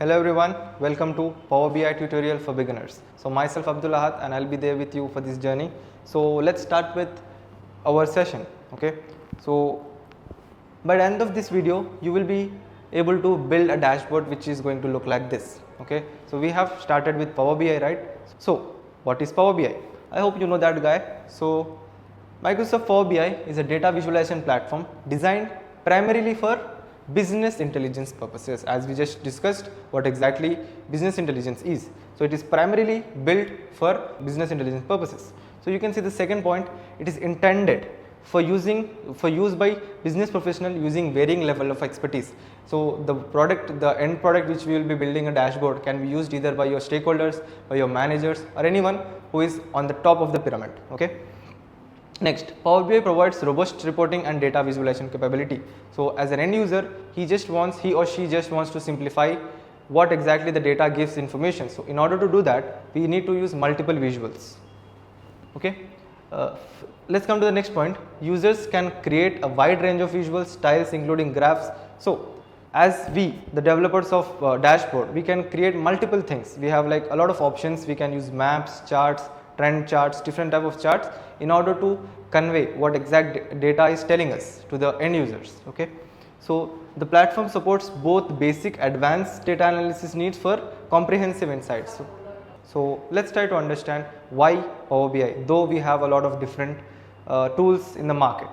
Hello everyone, welcome to Power BI tutorial for beginners. So myself Abdul Ahad and I'll be there with you for this journey. So let's start with our session. Okay. So by the end of this video, you will be able to build a dashboard which is going to look like this. Okay. So we have started with Power BI, right? So what is Power BI? I hope you know that guy. So Microsoft Power BI is a data visualization platform designed primarily for business intelligence purposes. As we just discussed what exactly business intelligence is. So it is primarily built for business intelligence purposes. So you can see the second point, it is intended for use by business professional using varying level of expertise. So the end product which we will be building a dashboard can be used either by your stakeholders, by your managers, or anyone who is on the top of the pyramid. Okay. Next, Power BI provides robust reporting and data visualization capability. So as an end user, he or she just wants to simplify what exactly the data gives information. So in order to do that, we need to use multiple visuals. Okay. Let's come to the next point. Users can create a wide range of visual styles including graphs. So as we, the developers of dashboard, we can create multiple things. We have like a lot of options. We can use maps, charts, trend charts, different type of charts in order to convey what exact data is telling us to the end users. Okay. So the platform supports both basic advanced data analysis needs for comprehensive insights. So let's try to understand why Power BI, though we have a lot of different tools in the market.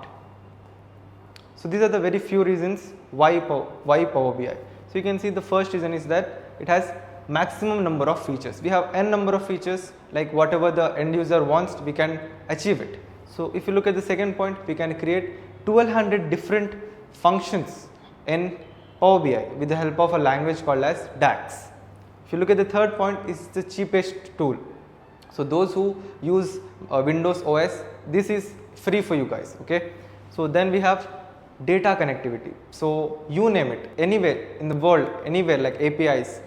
So these are the very few reasons why Power BI. So you can see the first reason is that it has maximum number of features. We have n number of features, like whatever the end user wants, we can achieve it. So if you look at the second point, we can create 1200 different functions in Power BI with the help of a language called as DAX. If you look at the third point, it's the cheapest tool. So those who use Windows OS, this is free for you guys. Okay. So then we have data connectivity. So you name it, anywhere in the world, anywhere like APIs,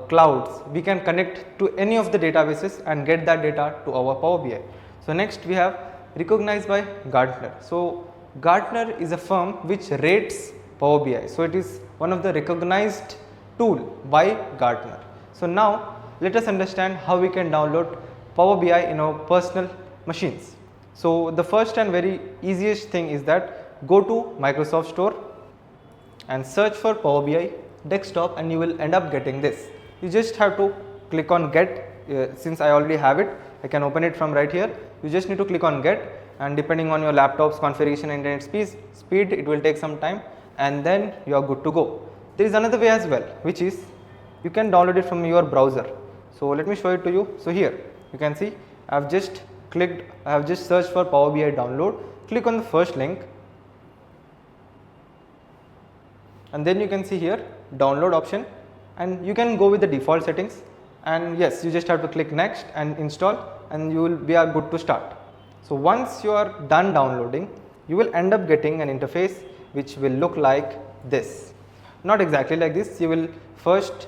clouds, we can connect to any of the databases and get that data to our Power BI. So next we have recognized by Gartner. So Gartner is a firm which rates Power BI. So it is one of the recognized tool by Gartner. So now let us understand how we can download Power BI in our personal machines. So the first and very easiest thing is that go to Microsoft Store and search for Power BI desktop and you will end up getting this. You just have to click on get. Since I already have it, I can open it from right here. You just need to click on get, and depending on your laptop's configuration and internet speed, it will take some time, and then you are good to go. There is another way as well, which is you can download it from your browser. So let me show it to you. So here you can see I have just searched for Power BI download. Click on the first link, and then you can see here download option, and you can go with the default settings, and yes, you just have to click next and install, and we are good to start. So once you are done downloading, you will end up getting an interface which will look like this. Not exactly like this. You will first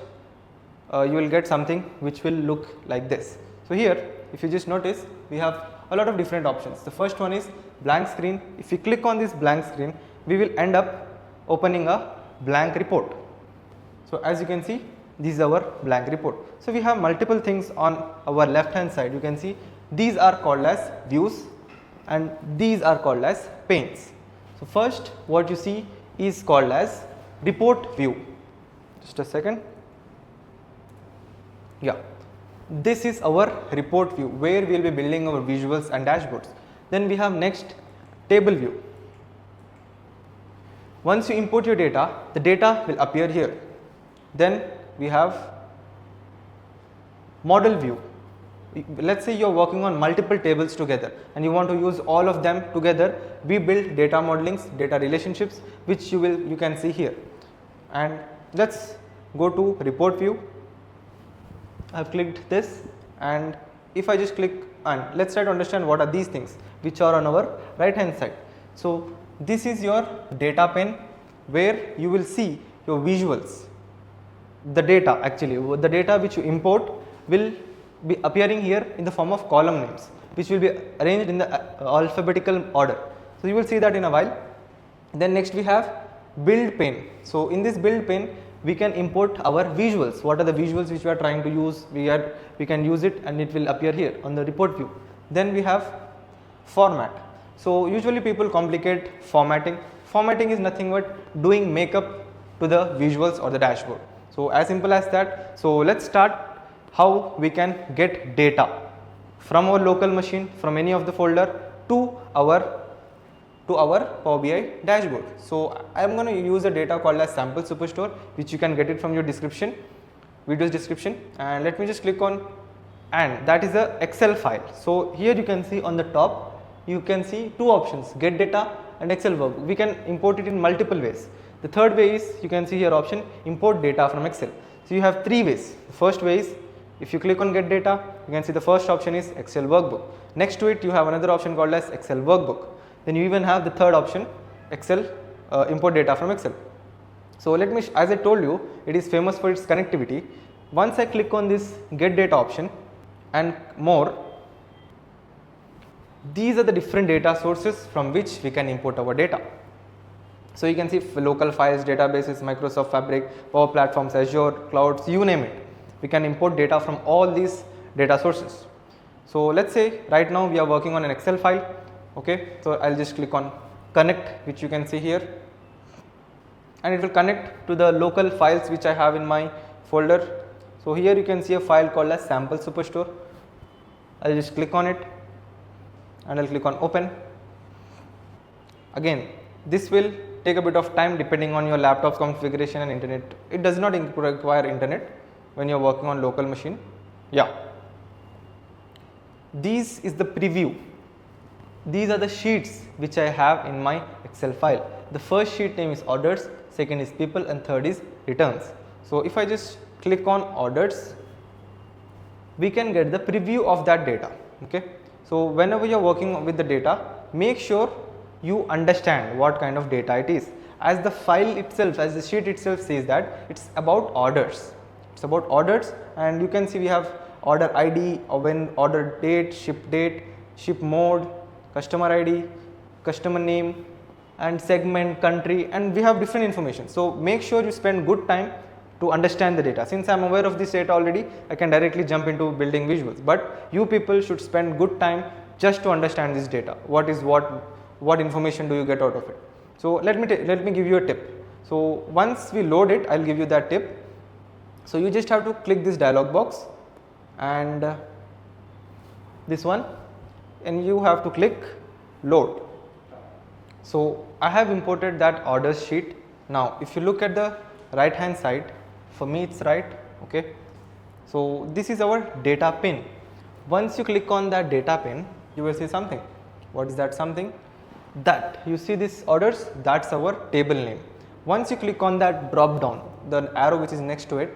you will get something which will look like this. So here if you just notice, we have a lot of different options. The first one is blank screen. If you click on this blank screen, we will end up opening a blank report. So as you can see, this is our blank report. So we have multiple things on our left hand side. You can see these are called as views and these are called as panes. So first what you see is called as report view. Just a second. Yeah, this is our report view where we will be building our visuals and dashboards. Then we have next table view. Once you import your data, the data will appear here. Then we have model view. Let's say you are working on multiple tables together and you want to use all of them together. We build data modelings, data relationships, which you can see here. And let's go to report view. I have clicked this, and if I just click, and let's try to understand what are these things which are on our right hand side. So this is your data pane where you will see your visuals. The data, actually the data which you import will be appearing here in the form of column names, which will be arranged in the alphabetical order. So you will see that in a while. Then next we have build pane. So in this build pane, we can import our visuals. What are the visuals which we are trying to use? We can use it and it will appear here on the report view. Then we have format. So usually people complicate formatting. Formatting is nothing but doing makeup to the visuals or the dashboard. So as simple as that. So let's start how we can get data from our local machine, from any of the folder to our Power BI dashboard. So I am going to use a data called as sample superstore, which you can get it from your description, video's description, and let me just click on, and that is a Excel file. So here you can see on the top, you can see two options, get data and Excel workbook. We can import it in multiple ways. The third way is, you can see here option, import data from Excel. So you have three ways. The first way is, if you click on get data, you can see the first option is Excel workbook. Next to it you have another option called as Excel workbook. Then you even have the third option, Excel, import data from Excel. So let me, as I told you, it is famous for its connectivity. Once I click on this get data option and more, these are the different data sources from which we can import our data. So you can see local files, databases, Microsoft Fabric, Power Platforms, Azure, clouds, you name it. We can import data from all these data sources. So let's say right now we are working on an Excel file. Okay, so I'll just click on connect, which you can see here, and it will connect to the local files which I have in my folder. So here you can see a file called as sample superstore. I'll just click on it and I'll click on open. Again, this will take a bit of time depending on your laptop's configuration and internet. It does not require internet when you're working on local machine. Yeah, this is the preview. These are the sheets which I have in my Excel file. The first sheet name is orders, second is people, and third is returns. So if I just click on orders, we can get the preview of that data. Okay, so whenever you are working with the data, make sure you understand what kind of data it is. As the file itself, as the sheet itself says that it's about orders. It's about orders, and you can see we have order ID, or when order date, ship mode, customer ID, customer name, and segment, country, and we have different information. So make sure you spend good time to understand the data. Since I am aware of this data already, I can directly jump into building visuals, but you people should spend good time just to understand this data. What information do you get out of it? So let me give you a tip. So once we load it, I'll give you that tip. So you just have to click this dialog box and this one, and you have to click load. So I have imported that orders sheet. Now if you look at the right hand side, for me it's right. Okay, so this is our data pin. Once you click on that data pin, you will see something. What is that something? That you see this orders, that's our table name. Once you click on that drop down, the arrow which is next to it,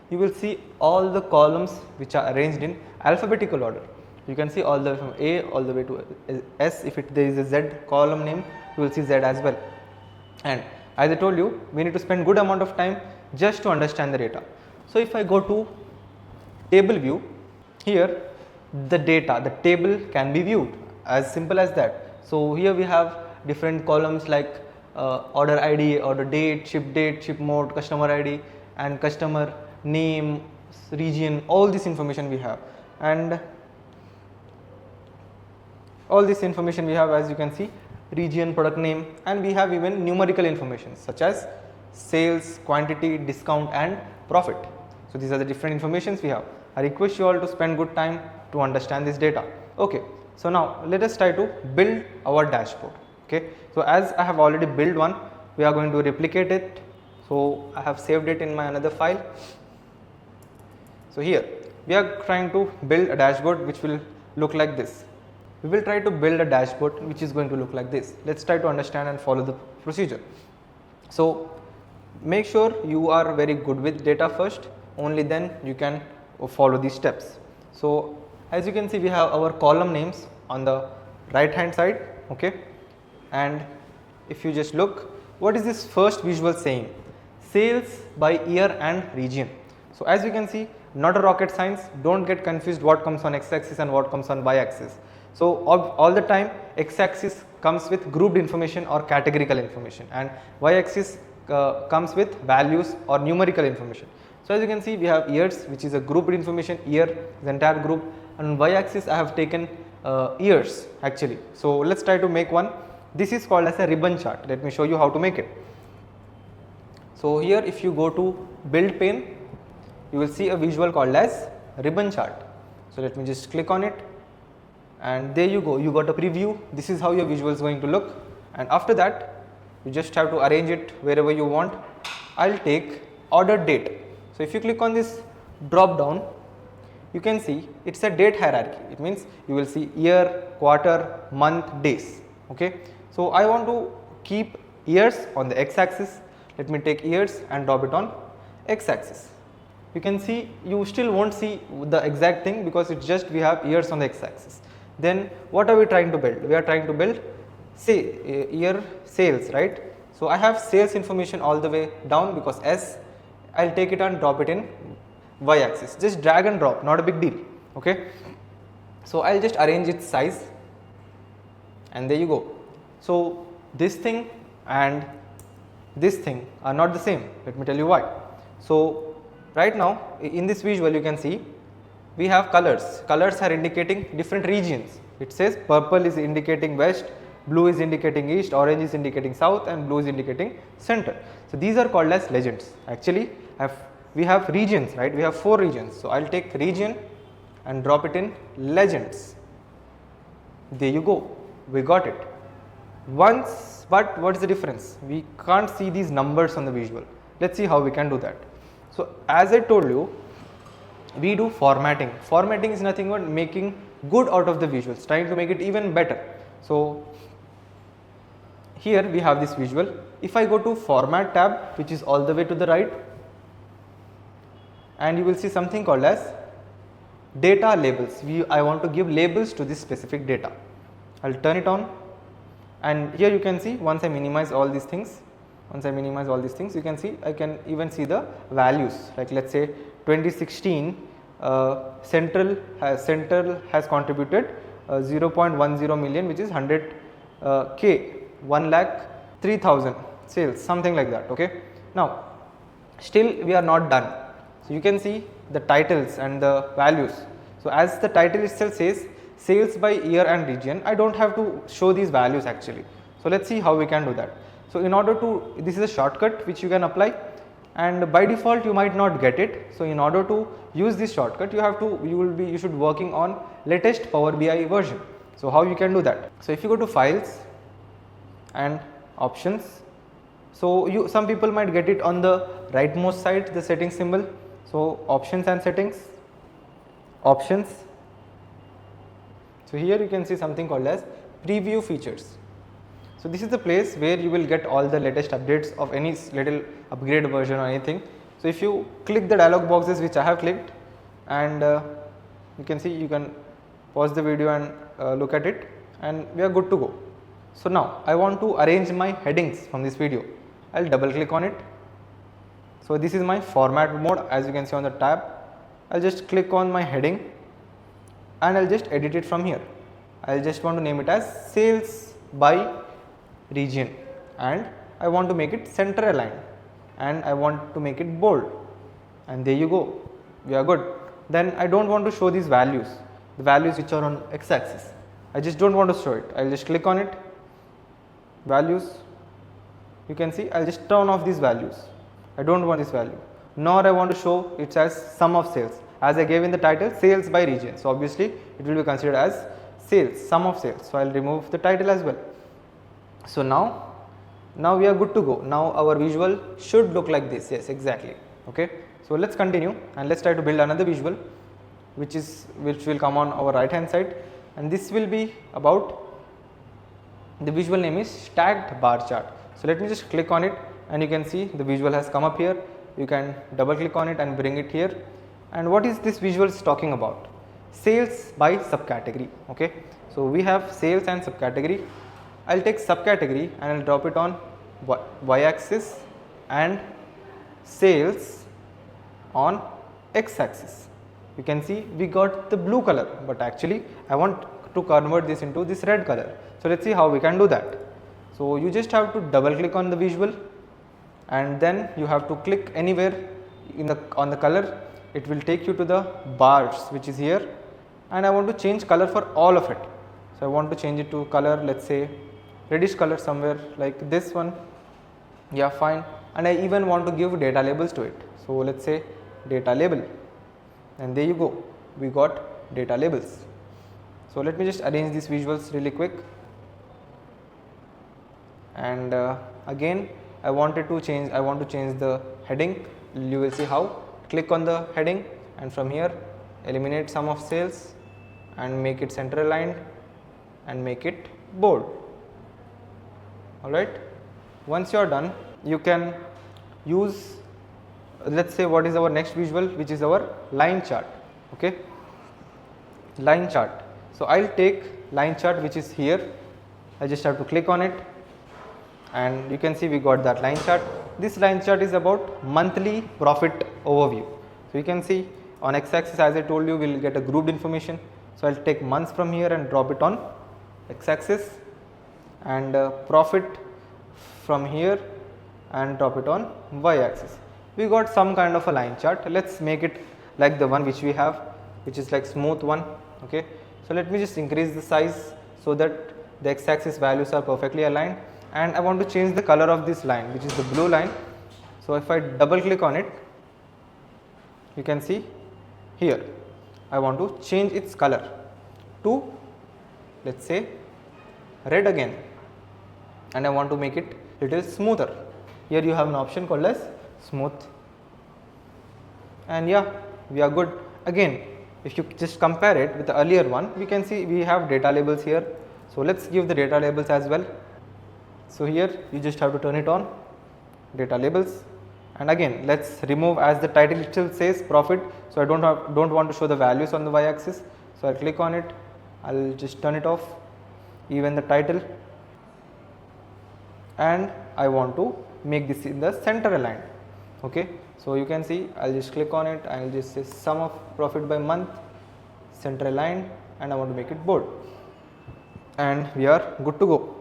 you will see all the columns which are arranged in alphabetical order. You can see all the way from A all the way to S. If there is a Z column name, you will see Z as well. And as I told you, we need to spend good amount of time just to understand the data. So if I go to table view, here the data, the table can be viewed, as simple as that. So here we have different columns like order ID, order date, ship mode, customer ID, and customer name, region, all this information we have, and all this information we have, as you can see, region, product name, and we have even numerical information such as sales, quantity, discount, and profit. So these are the different informations we have. I request you all to spend good time to understand this data. Okay, so now let us try to build our dashboard. Okay, so as I have already built one, we are going to replicate it. So I have saved it in my another file. So here we are trying to build a dashboard which will look like this. We will try to build a dashboard which is going to look like this. Let's try to understand and follow the procedure. So make sure you are very good with data first, only then you can follow these steps. So as you can see, we have our column names on the right hand side. Okay, and if you just look, what is this first visual saying? Sales by year and region. So as you can see, not a rocket science, don't get confused what comes on x-axis and what comes on y-axis. So all the time x-axis comes with grouped information or categorical information, and y-axis comes with values or numerical information. So as you can see, we have years, which is a grouped information. Year is the entire group, and on y-axis I have taken years actually. So let's try to make one. This is called as a ribbon chart. Let me show you how to make it. So here, if you go to build pane, you will see a visual called as ribbon chart. So let me just click on it, and there you go, you got a preview. This is how your visual is going to look, and after that you just have to arrange it wherever you want. I'll take ordered date. So if you click on this drop down, you can see it's a date hierarchy. It means you will see year, quarter, month, days. Okay. So I want to keep years on the x-axis. Let me take years and drop it on x-axis. You can see, you still won't see the exact thing because it's just we have years on the x-axis. Then what are we trying to build? We are trying to build say year sales, right? So I have sales information all the way down because S, I'll take it and drop it in y-axis. Just drag and drop, not a big deal. Okay. So I'll just arrange its size, and there you go. So this thing and this thing are not the same. Let me tell you why. So right now in this visual you can see we have colors. Colors are indicating different regions. It says purple is indicating west, blue is indicating east, orange is indicating south, and blue is indicating center. So these are called as legends. Actually we have regions, right? We have 4 regions. So I'll take region and drop it in legends. There you go, we got it. Once, but what is the difference? We can't see these numbers on the visual. Let's see how we can do that. So as I told you, we do formatting. Formatting is nothing but making good out of the visuals, trying to make it even better. So here we have this visual. If I go to format tab, which is all the way to the right, and you will see something called as data labels. I want to give labels to this specific data. I'll turn it on, and here you can see once I minimize all these things, you can see I can even see the values. Like let's say 2016 Central has contributed 0.10 million, which is 100k, 1,03,000 sales, something like that. Okay. Now still we are not done. So you can see the titles and the values. So as the title itself says sales by year and region, I don't have to show these values actually. So let's see how we can do that. So in order to, this is a shortcut which you can apply, and by default you might not get it. So in order to use this shortcut, you should working on latest Power BI version. So how you can do that? So if you go to files and options, so some people might get it on the rightmost side, the settings symbol. So options and settings, options. So here you can see something called as preview features. So this is the place where you will get all the latest updates of any little upgrade version or anything. So if you click the dialog boxes which I have clicked, and you can see, you can pause the video and look at it, and we are good to go. So now I want to arrange my headings from this video. I'll double click on it. So this is my format mode, as you can see on the tab. I'll just click on my heading and I'll just edit it from here. I'll just want to name it as sales by region, and I want to make it center aligned, and I want to make it bold, and there you go, we are good. Then I don't want to show these values, the values which are on x-axis. I just don't want to show it. I'll just click on it, values. You can see I'll just turn off these values. I don't want this value, nor I want to show it as sum of sales, as I gave in the title sales by region. So obviously it will be considered as sales, sum of sales. So I'll remove the title as well. So now we are good to go. Now our visual should look like this. Yes, exactly. Okay. So let's continue and let's try to build another visual, which will come on our right hand side, and this will be about, the visual name is stacked bar chart. So let me just click on it, and you can see the visual has come up here. You can double click on it and bring it here. And what is this visual is talking about? Sales by subcategory. Okay. So we have sales and subcategory. I'll take subcategory and I'll drop it on y-axis and sales on x-axis. You can see we got the blue color, but actually I want to convert this into this red color. So let's see how we can do that. So you just have to double click on the visual and then you have to click anywhere on the color. It will take you to the bars which is here, and I want to change color for all of it. So I want to change it to color, let's say reddish color somewhere like this one. Yeah, fine. And I even want to give data labels to it. So let's say data label, and there you go, we got data labels. So let me just arrange these visuals really quick. And again I want to change the heading. You will see how. Click on the heading, and from here eliminate sum of sales and make it center aligned and make it bold. Alright, once you are done, you can use, let's say, what is our next visual, which is our line chart. Okay, line chart. So I'll take line chart which is here. I just have to click on it, and you can see we got that line chart. This line chart is about monthly profit overview. So you can see on x-axis, as I told you, we'll get a grouped information. So I'll take months from here and drop it on x-axis, and profit from here and drop it on y-axis. We got some kind of a line chart. Let's make it like the one which we have, which is like smooth one. Okay, so let me just increase the size so that the x-axis values are perfectly aligned, and I want to change the color of this line, which is the blue line. So if I double click on it, you can see here I want to change its color to, let's say, red again, and I want to make it little smoother. Here you have an option called as smooth, and yeah, we are good. Again, if you just compare it with the earlier one, we can see we have data labels here. So let's give the data labels as well. So here you just have to turn it on, data labels, and again let's remove, as the title itself says profit, so I don't want to show the values on the y-axis. So I'll click on it, I'll just turn it off, even the title, and I want to make this in the center aligned. Okay, so you can see I'll just click on it, I'll just say sum of profit by month, center aligned, and I want to make it bold, and we are good to go.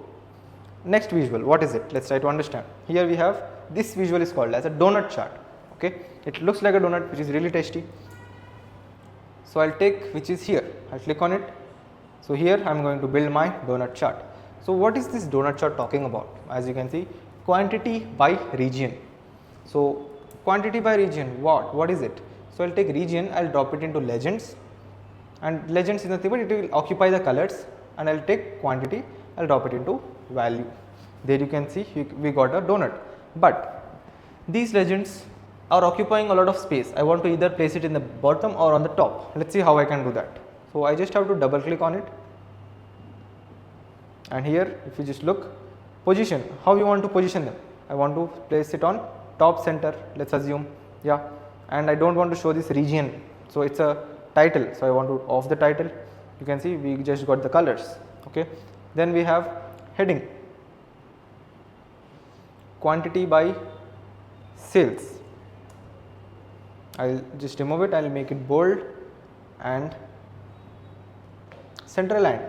Next visual, what is it? Let's try to understand. Here we have, this visual is called as a donut chart. Okay, it looks like a donut, which is really tasty. So I'll take which is here, I'll click on it. So here I'm going to build my donut chart. So what is this donut chart talking about? As you can see, quantity by region. So quantity by region, what is it? So I'll take region, I'll drop it into legends, and legends is nothing but it will occupy the colors, and I'll take quantity, I'll drop it into value. There you can see we got a donut, but these legends are occupying a lot of space. I want to either place it in the bottom or on the top. Let's see how I can do that. So I just have to double click on it, and here if you just look, position, how you want to position them. I want to place it on top center, let's assume, yeah, and I don't want to show this region, so it's a title, so I want to off the title. You can see we just got the colors. Okay, then we have heading, quantity by sales. I'll just remove it, I'll make it bold and center aligned,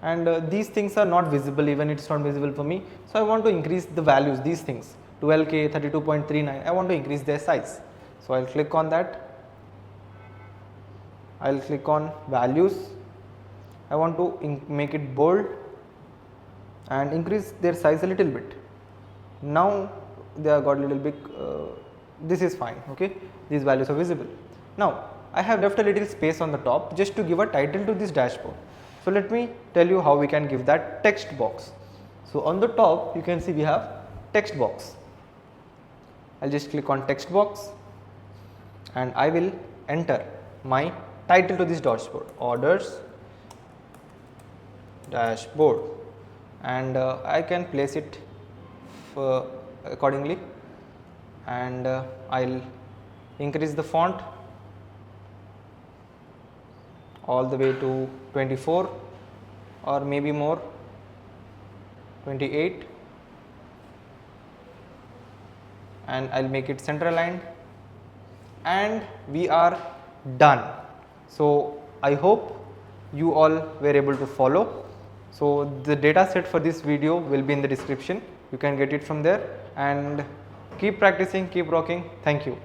and these things are not visible, even it's not visible for me. So I want to increase the values, these things, 12K, 32.39, I want to increase their size. So I'll click on that, I'll click on values, I want to make it bold and increase their size a little bit. Now they are got a little big, this is fine. Okay, these values are visible. Now I have left a little space on the top just to give a title to this dashboard. So let me tell you how we can give that text box. So on the top you can see we have text box. I'll just click on text box, and I will enter my title to this dashboard, orders dashboard, and I can place it accordingly, and I'll increase the font all the way to 24 or maybe more, 28, and I'll make it center aligned, and we are done. So I hope you all were able to follow. So the data set for this video will be in the description. you can get it from there, and keep practicing, keep rocking. Thank you.